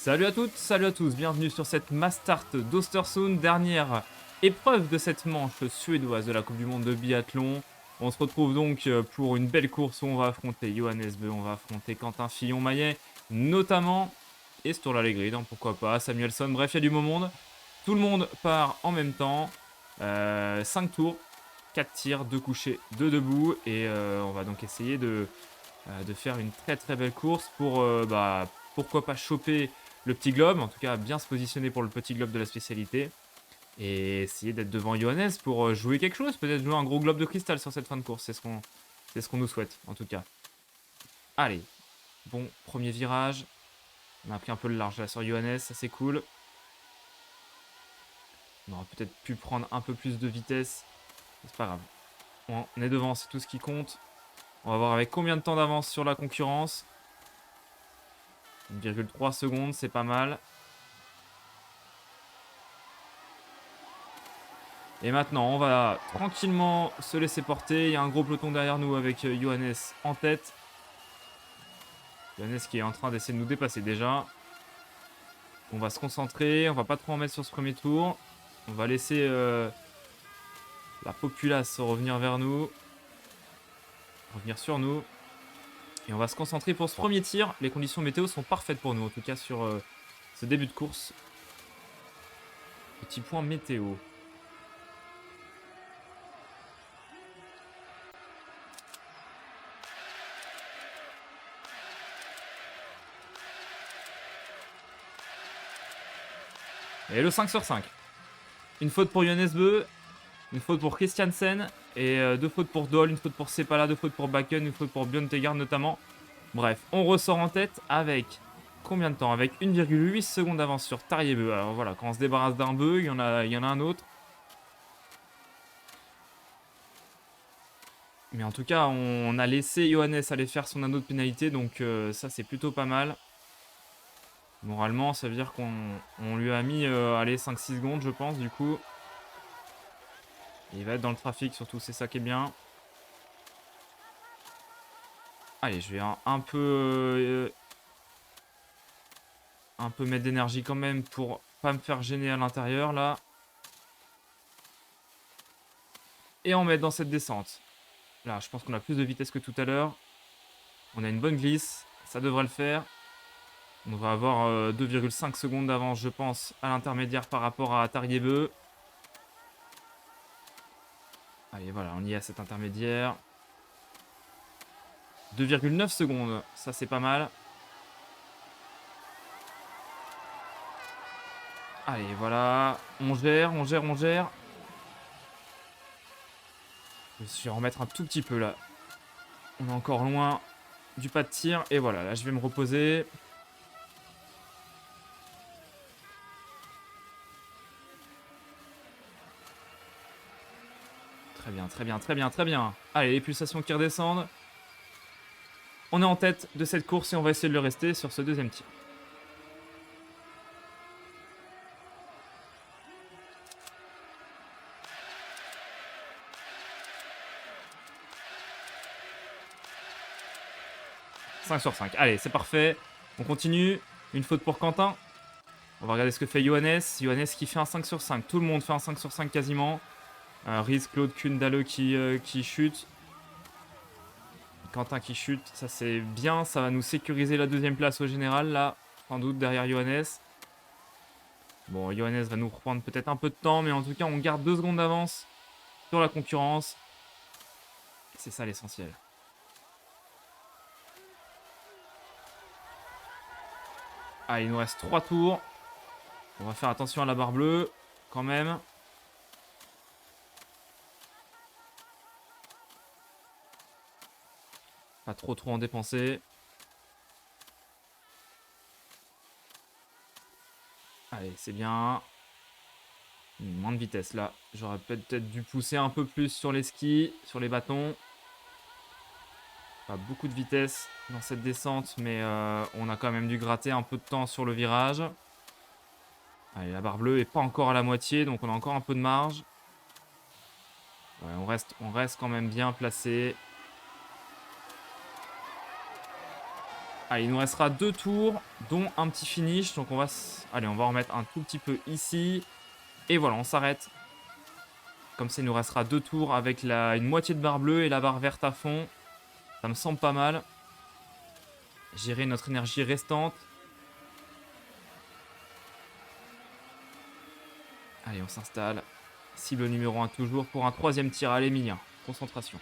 Salut à toutes, salut à tous, bienvenue sur cette Mastart d'Östersund, dernière épreuve de cette manche suédoise de la Coupe du Monde de biathlon. On se retrouve donc pour une belle course où on va affronter Johannes Bö, on va affronter Quentin Fillon-Maillet notamment, et Sturla Legrid, hein, pourquoi pas, Samuelsson, bref il y a du beau monde. Tout le monde part en même temps, 5 tours, 4 tirs, 2 couchés, 2 debout, et on va donc essayer de faire une très très belle course pour, pourquoi pas choper le petit globe, en tout cas bien se positionner pour le petit globe de la spécialité, et essayer d'être devant Johannes pour jouer quelque chose, peut-être jouer un gros globe de cristal sur cette fin de course, c'est ce qu'on nous souhaite en tout cas. Allez, bon premier virage, on a pris un peu le large là sur Johannes, ça c'est cool. On aurait peut-être pu prendre un peu plus de vitesse, c'est pas grave. On est devant, c'est tout ce qui compte. On va voir avec combien de temps d'avance sur la concurrence. 1,3 secondes, c'est pas mal. Et maintenant, on va tranquillement se laisser porter. Il y a un gros peloton derrière nous avec Johannes en tête. Johannes qui est en train d'essayer de nous dépasser déjà. On va se concentrer, on va pas trop en mettre sur ce premier tour. On va laisser la populace revenir vers nous. Revenir sur nous. Et on va se concentrer pour ce premier tir. Les conditions météo sont parfaites pour nous, en tout cas sur ce début de course. Petit point météo. Et le 5 sur 5. Une faute pour Johannes Bö, une faute pour Christiansen, et 2 fautes pour Doll, une faute pour Sepala, 2 fautes pour Bakken, une faute pour Björn Tegard notamment. Bref, on ressort en tête avec combien de temps? Avec 1,8 secondes d'avance sur Tarjei Bö. Alors voilà, quand on se débarrasse d'un Bö, il y en a un autre. Mais en tout cas, on a laissé Johannes aller faire son anneau de pénalité, donc ça c'est plutôt pas mal. Moralement, ça veut dire qu'on lui a mis allez, 5-6 secondes, je pense, du coup. Il va être dans le trafic, surtout, c'est ça qui est bien. Allez, je vais un peu mettre d'énergie quand même pour pas me faire gêner à l'intérieur, là. Et on met dans cette descente. Là, je pense qu'on a plus de vitesse que tout à l'heure. On a une bonne glisse, ça devrait le faire. On va avoir 2,5 secondes d'avance, je pense, à l'intermédiaire par rapport à Tarjei Bö. Allez, voilà, on y est à cet intermédiaire. 2,9 secondes, ça c'est pas mal. Allez, voilà, on gère, on gère, on gère. Je vais remettre un tout petit peu là. On est encore loin du pas de tir. Et voilà, là je vais me reposer. Très bien, très bien, très bien, très bien. Allez, les pulsations qui redescendent. On est en tête de cette course et on va essayer de le rester sur ce deuxième tir. « 5 sur 5. Allez, c'est parfait. On continue. Une faute pour Quentin. On va regarder ce que fait Johannes. Johannes qui fait un 5 sur 5. Tout le monde fait un 5 sur 5 quasiment. Riz, Claude, Kuhn, Dalle qui chute. Quentin qui chute, ça c'est bien. Ça va nous sécuriser la deuxième place au général, là, sans doute, derrière Johannes. Bon, Johannes va nous reprendre peut-être un peu de temps, mais en tout cas, on garde 2 secondes d'avance sur la concurrence. C'est ça l'essentiel. Ah, il nous reste 3 tours. On va faire attention à la barre bleue, quand même. Pas trop en dépenser. Allez, c'est bien. Moins de vitesse là. J'aurais peut-être dû pousser un peu plus sur les skis, sur les bâtons. Pas beaucoup de vitesse dans cette descente, mais on a quand même dû gratter un peu de temps sur le virage. Allez, la barre bleue est pas encore à la moitié, donc on a encore un peu de marge. Ouais, on reste quand même bien placé. Allez, il nous restera 2 tours, dont un petit finish. Donc on va... Allez, on va en remettre un tout petit peu ici. Et voilà, on s'arrête. Comme ça, il nous restera 2 tours avec une moitié de barre bleue et la barre verte à fond. Ça me semble pas mal. Gérer notre énergie restante. Allez, on s'installe. Cible numéro 1 toujours pour un 3e tir. Allez, Emilien, concentration.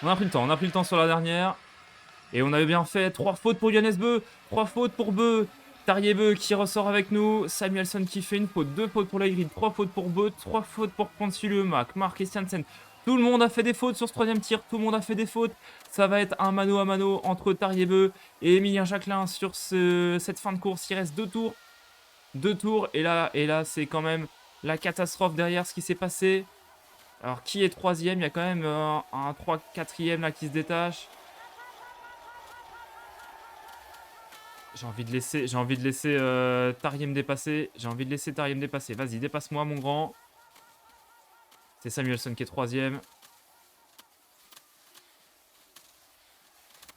On a pris le temps, on a pris le temps sur la dernière. Et on avait bien fait. 3 fautes pour Johannes Beu. 3 fautes pour Beu. Tarier Beu qui ressort avec nous. Samuelson qui fait une faute. 2 fautes pour Laigrid. 3 fautes pour Beu. 3 fautes pour Ponsilu. Marc Christiansen. Tout le monde a fait des fautes sur ce 3e tir. Tout le monde a fait des fautes. Ça va être un mano à mano entre Tarier Beu et Emilien Jacquelin sur cette fin de course. Il reste 2 tours. 2 tours. Et là c'est quand même la catastrophe derrière ce qui s'est passé. Alors qui est 3e? Il y a quand même un 3-4e là qui se détache. J'ai envie de laisser Tarier me dépasser. Vas-y, dépasse-moi, mon grand. C'est Samuelson qui est 3e.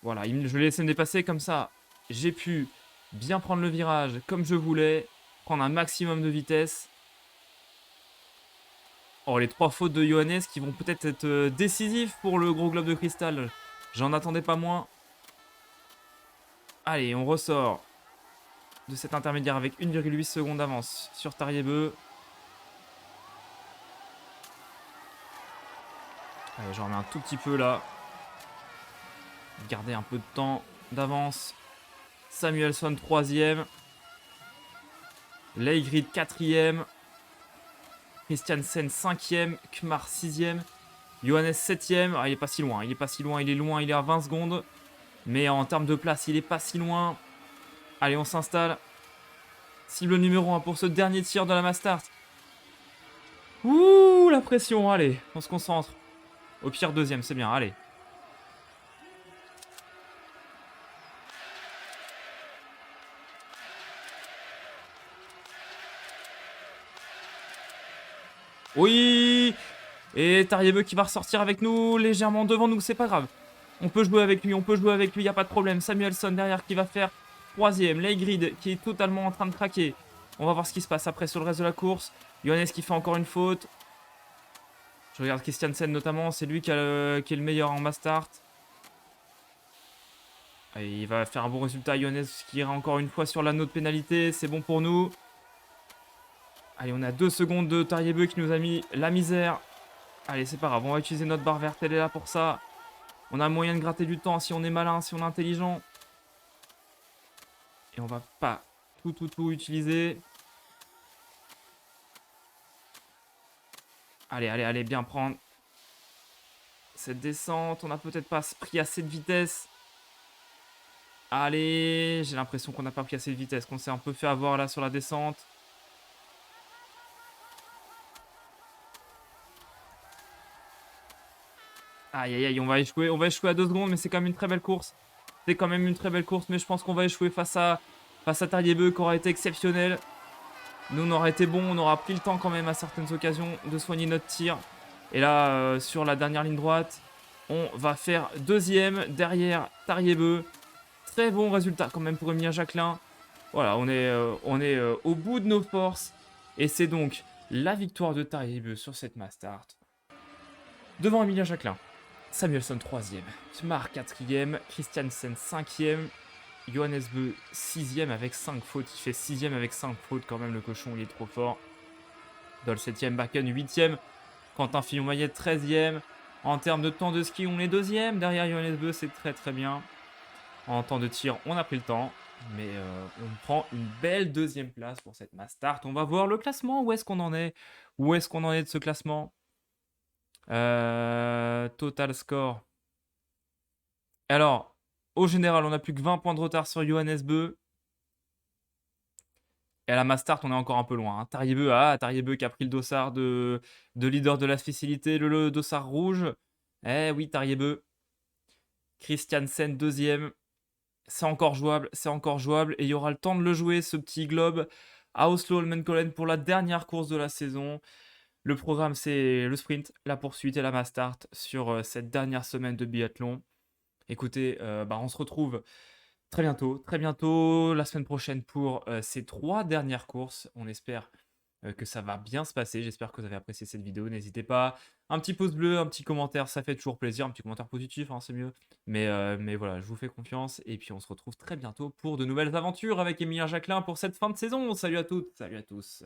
Voilà, je l'ai laissé me dépasser comme ça. J'ai pu bien prendre le virage comme je voulais. Prendre un maximum de vitesse. Oh, les 3 fautes de Johannes qui vont peut-être être décisives pour le gros globe de cristal. J'en attendais pas moins. Allez, on ressort de cet intermédiaire avec 1,8 secondes d'avance sur Tarier Beu. Allez, j'en remets un tout petit peu là. Garder un peu de temps d'avance. Samuelson 3e. Leigrid 4e. Christiansen 5e. Kmar 6e. Johannes 7e. Ah, il est pas si loin. Il est loin. Il est à 20 secondes. Mais en termes de place, il est pas si loin. Allez, on s'installe. Cible numéro 1 pour ce dernier tir de la Mastart. Ouh, la pression. Allez, on se concentre. Au pire, 2e, c'est bien. Allez. Oui. Et Tarier Beu qui va ressortir avec nous, légèrement devant nous, c'est pas grave. On peut jouer avec lui, il n'y a pas de problème. Samuelson derrière qui va faire 3e. Leigrid qui est totalement en train de craquer. On va voir ce qui se passe après sur le reste de la course. Johannes qui fait encore une faute. Je regarde Christiansen notamment, c'est lui qui est le meilleur en Mastart. Il va faire un bon résultat. Johannes qui ira encore une fois sur l'anneau de pénalité, c'est bon pour nous. Allez, on a 2 secondes de Tarier Beu qui nous a mis la misère. Allez, c'est pas grave, on va utiliser notre barre verte, elle est là pour ça. On a moyen de gratter du temps si on est malin, si on est intelligent. Et on va pas tout utiliser. Allez, bien prendre cette descente. On n'a peut-être pas pris assez de vitesse. Allez, j'ai l'impression qu'on n'a pas pris assez de vitesse, qu'on s'est un peu fait avoir là sur la descente. Aïe, on va échouer à 2 secondes, mais c'est quand même une très belle course. Mais je pense qu'on va échouer face à Tarier Beu, qui aura été exceptionnel. Nous, on aura été bon, on aura pris le temps quand même à certaines occasions de soigner notre tir. Et là, sur la dernière ligne droite, on va faire 2e derrière Tarier Beu. Très bon résultat quand même pour Emilien Jacquelin. Voilà, on est au bout de nos forces. Et c'est donc la victoire de Tarier Beu sur cette Mastart. Devant Emilien Jacquelin. Samuelson 3e, Kmar 4e, Christiansen 5e, Johannes Beu 6e avec 5 fautes. Il fait 6e avec 5 fautes quand même, le cochon, il est trop fort. Dol 7e, Bakken 8e, Quentin Fillon-Maillet 13e. En termes de temps de ski, on est 2e. Derrière Johannes Beu, c'est très bien. En temps de tir, on a pris le temps. Mais on prend une belle 2e place pour cette Mastart. On va voir le classement, où est-ce qu'on en est de ce classement. Total score. Alors, au général, on n'a plus que 20 points de retard sur Johannes Beu. Et à la Mastart, on est encore un peu loin. Hein. Tarier Beu qui a pris le dossard de leader de la facilité, le dossard rouge. Eh oui, Tarier Beu. Christiansen 2e. c'est encore jouable et il y aura le temps de le jouer, ce petit globe à Oslo Holmenkollen pour la dernière course de la saison. Le programme, c'est le sprint, la poursuite et la mass start sur cette dernière semaine de biathlon. Écoutez, on se retrouve très bientôt, la semaine prochaine pour ces 3 dernières courses. On espère que ça va bien se passer. J'espère que vous avez apprécié cette vidéo. N'hésitez pas, un petit pouce bleu, un petit commentaire, ça fait toujours plaisir. Un petit commentaire positif, hein, c'est mieux. Mais voilà, je vous fais confiance. Et puis on se retrouve très bientôt pour de nouvelles aventures avec Emilien Jacquelin pour cette fin de saison. Salut à toutes, salut à tous.